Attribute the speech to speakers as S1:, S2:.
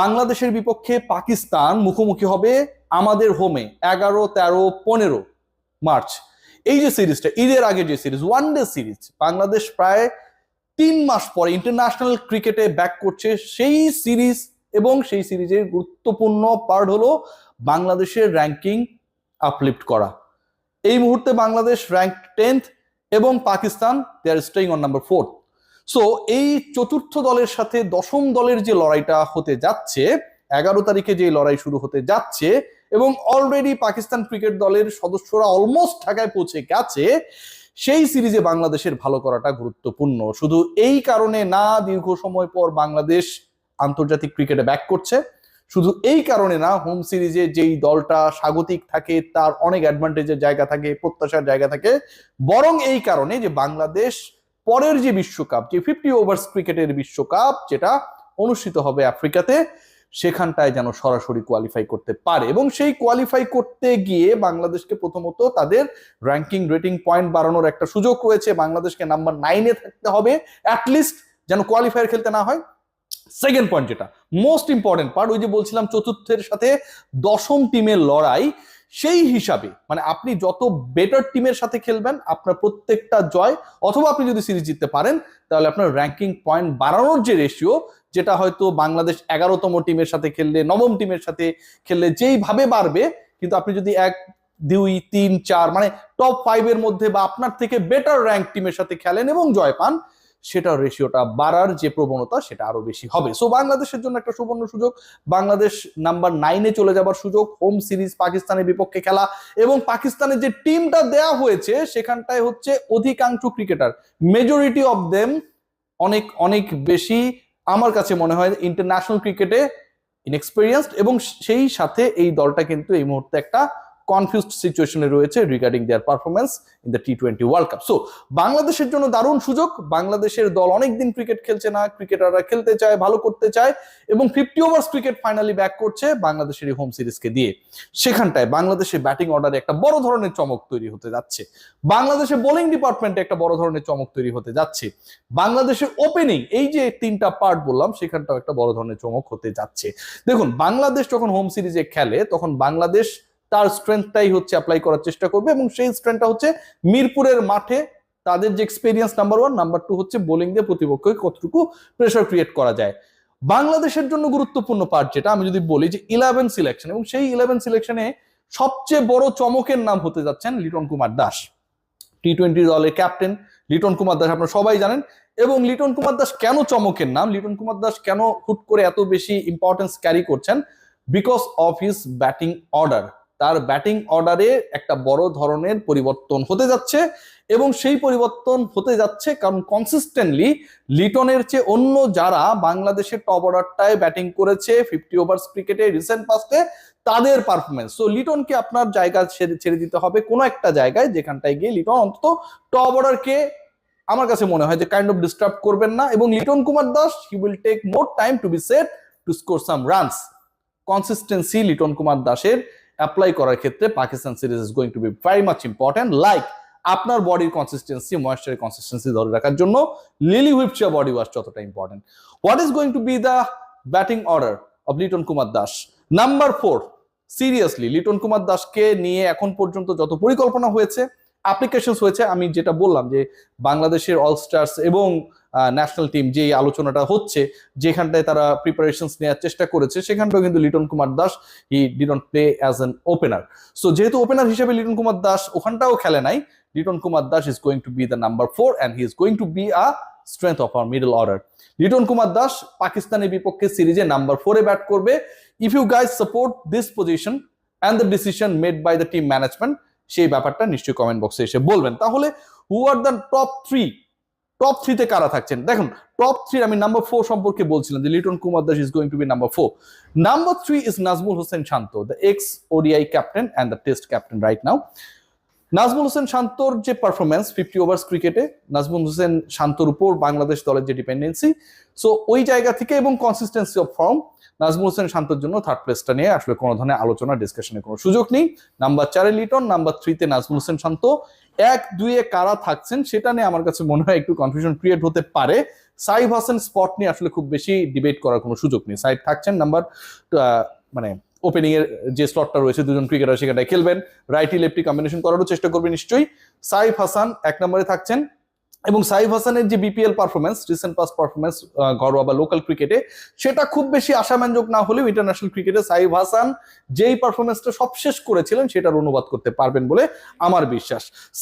S1: বাংলাদেশের বিপক্ষে পাকিস্তান মুখোমুখি হবে আমাদের হোমে 11, 13, 15 মার্চ। এই যে সিরিজটা, ঈদের আগে যে সিরিজ, ওয়ানডে সিরিজ, বাংলাদেশ প্রায় 3 মাস পরে ইন্টারন্যাশনাল ক্রিকেটে ব্যাক করছে। সেই সিরিজ এবং সেই সিরিজের গুরুত্বপূর্ণ পার্ট হলো বাংলাদেশের র্যাঙ্কিং আপলিফট করা। এই মুহূর্তে বাংলাদেশ র্যাঙ্ক 10th এবং Pakistan they are staying on number 4। So এই চতুর্থ দলের সাথে দশম দলের যে লড়াইটা হতে যাচ্ছে, 11 তারিখে যে লড়াই শুরু হতে যাচ্ছে, এবং অলরেডি পাকিস্তান ক্রিকেট দলের সদস্যরা অলমোস্ট ঢাকায় পৌঁছে গেছে, সেই সিরিজে বাংলাদেশের ভালো করাটা গুরুত্বপূর্ণ। শুধু এই কারণে না দীর্ঘ সময় পর বাংলাদেশ আন্তর্জাতিক ক্রিকেটে ব্যাক করছে, শুধু এই কারণে না হোম সিরিজে যেই দলটা স্বাগতিক থাকে তার অনেক অ্যাডভান্টেজের জায়গা থাকে, প্রত্যাশার জায়গা থাকে, বরং এই কারণে যে বাংলাদেশ পরের যে বিশ্বকাপ, যে 50 ওভার্স ক্রিকেটের বিশ্বকাপ যেটা অনুষ্ঠিত হবে আফ্রিকাতে, সেখানটায় যেন সরাসরি কোয়ালিফাই করতে পারে। এবং সেই কোয়ালিফাই করতে গিয়ে বাংলাদেশকে প্রথমত তাদের র্যাঙ্কিং রেটিং পয়েন্ট বাড়ানোর একটা সুযোগ রয়েছে। বাংলাদেশকে নাম্বার 9-এ থাকতে হবে অ্যাটলিস্ট, যেন কোয়ালিফায়ার খেলতে না হয়। সেকেন্ড পয়েন্ট, যেটা মোস্ট ইম্পর্টেন্ট পার্ট, ওই যে বলছিলাম চতুর্থের সাথে দশম টিমের লড়াই, সেই হিসাবে মানে আপনি যত বেটার টিমের সাথে খেলবেন আপনার প্রত্যেকটা জয়, অথবা আপনি যদি সিরিজ জিততে পারেন তাহলে আপনার র্যাঙ্কিং পয়েন্ট বাড়ানোর যে রেশিও, যেটা হয়তো বাংলাদেশ 11তম টিমের সাথে খেললে, নবম টিমের সাথে খেললে যেইভাবে বাড়বে, কিন্তু আপনি যদি 1, 2, 3, 4 মানে টপ 5-এর মধ্যে বা আপনার থেকে বেটার র্যাঙ্ক টিমের সাথে খেলেন এবং জয় পান, সেটার রেশিওটা বাড়ার যে প্রবণতা সেটা আরো বেশি হবে। সো বাংলাদেশের জন্য একটা সুবর্ণ সুযোগ, বাংলাদেশ নাম্বার 9-এ চলে যাবার সুযোগ, হোম সিরিজ পাকিস্তানের বিপক্ষে খেলা, এবং পাকিস্তানের যে টিমটা দেয়া হয়েছে সেখানটায় হচ্ছে অধিকাংশ ক্রিকেটার, মেজরিটি অফ দেম অনেক অনেক বেশি আমার কাছে মনে হয় ইন্টারন্যাশনাল ক্রিকেটে ইনএক্সপেরিয়েন্সড, এবং সেই সাথে এই দলটা কিন্তু এই মুহূর্তে একটা কনফিউজড সিচুয়েশনে রয়েছে regarding their performance in the টি-20 ওয়ার্ল্ড কাপ। সো বাংলাদেশের জন্য দারুণ সুযোগ। বাংলাদেশের দল অনেকদিন ক্রিকেট খেলছে না, ক্রিকেটাররা খেলতে চায়, ভালো করতে চায়, এবং 50 ওভার্স ক্রিকেট ফাইনালি ব্যাক করছে বাংলাদেশের এই হোম সিরিজকে দিয়ে। সেখানটায় বাংলাদেশের ব্যাটিং অর্ডারে একটা বড় ধরনের চমক তৈরি হতে যাচ্ছে, বাংলাদেশের বোলিং ডিপার্টমেন্টে একটা বড় ধরনের চমক তৈরি হতে যাচ্ছে, বাংলাদেশের ওপেনিং, এই যে 3টা পার্ট বললাম সেখানটাও একটা বড় ধরনের চমক হতে যাচ্ছে। দেখুন, বাংলাদেশ যখন হোম সিরিজে খেলে তখন বাংলাদেশ তার স্ট্রেংথটাই হচ্ছে অ্যাপ্লাই করার চেষ্টা করবে, এবং সেই স্ট্রেংথটা হচ্ছে মিরপুরের মাঠে তাদের যে এক্সপেরিয়েন্স নাম্বার 1, নাম্বার 2 হচ্ছে বোলিং দিয়ে প্রতিপক্ষকে কতটুকু প্রেসার ক্রিয়েট করা যায়। বাংলাদেশের জন্য গুরুত্বপূর্ণ পার্ট যেটা আমি যদি বলি যে 11 সিলেকশন, এবং সেই 11 সিলেকশনে সবচেয়ে বড় চমকের নাম হতে যাচ্ছেন লিটন কুমার দাস, টি-20 দলের ক্যাপ্টেন লিটন কুমার দাস, আপনারা সবাই জানেন। এবং লিটন কুমার দাস কেন চমকের নাম, লিটন কুমার দাস কেন হুট করে এত বেশি ইম্পর্টেন্স ক্যারি করছেন, because of his batting order. তার ব্যাটিং অর্ডারে একটা বড় ধরনের পরিবর্তন হতে যাচ্ছে, এবং সেই পরিবর্তন হতে যাচ্ছে কারণ কনসিস্টেন্টলি লিটনের চেয়ে অন্য যারা বাংলাদেশের টপ অর্ডারটায় ব্যাটিং করেছে 50 ওভার্স ক্রিকেটে রিসেন্ট পাস্টে, তাদের পারফরমেন্স। সো লিটনকে আপনার জায়গা ছেড়ে দিতে হবে কোনো একটা জায়গায়, যেখানটায় গিয়ে লিটন অন্তত টপ অর্ডারকে আমার কাছে মনে হয় যে কাইন্ড অফ ডিস্টার্ব করবেন না, এবং Liton Kumar Das he will take more time to be set to score some runs. Consistency Liton Kumar দাসের অ্যাপ্লাই করার ক্ষেত্রে Pakistan series is going to be very much important. Like আপনার বডির কনসিস্টেন্সি, ময়েশ্চারের কনসিস্টেন্সি ধরে রাখার জন্য লিলি হুইপশা বডি ওয়াশ যতটা important. What is going to be the batting order of Liton Kumar Das? Number 4, seriously Liton Kumar দাসকে নিয়ে এখন পর্যন্ত যত পরিকল্পনা হয়েছে, অ্যাপ্লিকেশনস হয়েছে, আমি যেটা বললাম যে বাংলাদেশের অলস্টার্স এবং ন্যাশনাল টিম যে আলোচনাটা হচ্ছে, যেখানটায় তারা প্রিপারেশনস নেওয়ার চেষ্টা করেছে, সেখানটাও কিন্তু Liton Kumar Das he didn't play as an opener. So যেহেতু ওপেনার হিসেবে লিটন কুমার দাস ওখানটাও খেলে নাই, Liton Kumar Das is going to be the number 4 and he is going to be a strength of our middle order. Liton Kumar Das পাকিস্তানের বিপক্ষে সিরিজে নাম্বার 4-এ ব্যাট করবে। If you guys support this position and the decision made by the team management, সেই ব্যাপারটা নিশ্চয়ই comment বক্সে এসে বলবেন। তাহলে হু আর দ্য টপ 3? টপ 3-তে কারা থাকছেন দেখুন। টপ 3 আমি নাম্বার 4 সম্পর্কে বলছিলাম যে Liton Kumar Das is going to be number 4। Number 3 is Nazmul Hossain Shanto, the ex ODI captain and the test captain right now. Nazmul Hossain শান্তর যে পারফরমেন্স 50 ওভার্স ক্রিকেটে, নাজমুল হোসেন শান্তর উপর বাংলাদেশ দলের যে ডিপেন্ডেন্সি, সো ওই জায়গা থেকে এবং consistency of form, Nazmul Hossain শান্তর জন্য থার্ড প্লেসটা নিয়ে আসলে কোনো ধরনের আলোচনা ডিসকাশনের কোনো সুযোগ নেই। নাম্বার 4-এ লিটন, নাম্বার 3-তে নাজমুল হোসেন শান্ত। 1, 2-এ কারা থাকছেন সেটা নিয়ে আমার কাছে মনে হয় একটু কনফিউশন ক্রিয়েট হতে পারে, সাইফ হাসান স্পট নিয়ে আসলে খুব বেশি ডিবেট করার কোনো সুযোগ নেই। সাইফ থাকছেন নাম্বার মানে ওপেনিং এর যে স্লটটা রয়েছে দুজন ক্রিকেটার সেখানটায় খেলবেন, রাইটি লেফটি কম্বিনেশন করারও চেষ্টা করবে নিশ্চয়ই। সাইফ হাসান এক নম্বরে থাকছেন, এবং সাইফ হাসানের যে BPL performance, recent pass performance ঘরোয়া বা লোকাল ক্রিকেটে, সেটা খুব বেশি আশাব্যঞ্জক না হলেও ইন্টারন্যাশনাল ক্রিকেটে সাইফ হাসান যেই পারফরমেন্সটা সবশেষ করেছিলেন সেটার অনুবাদ করতে পারবেন বলে আমার বিশ্বাস।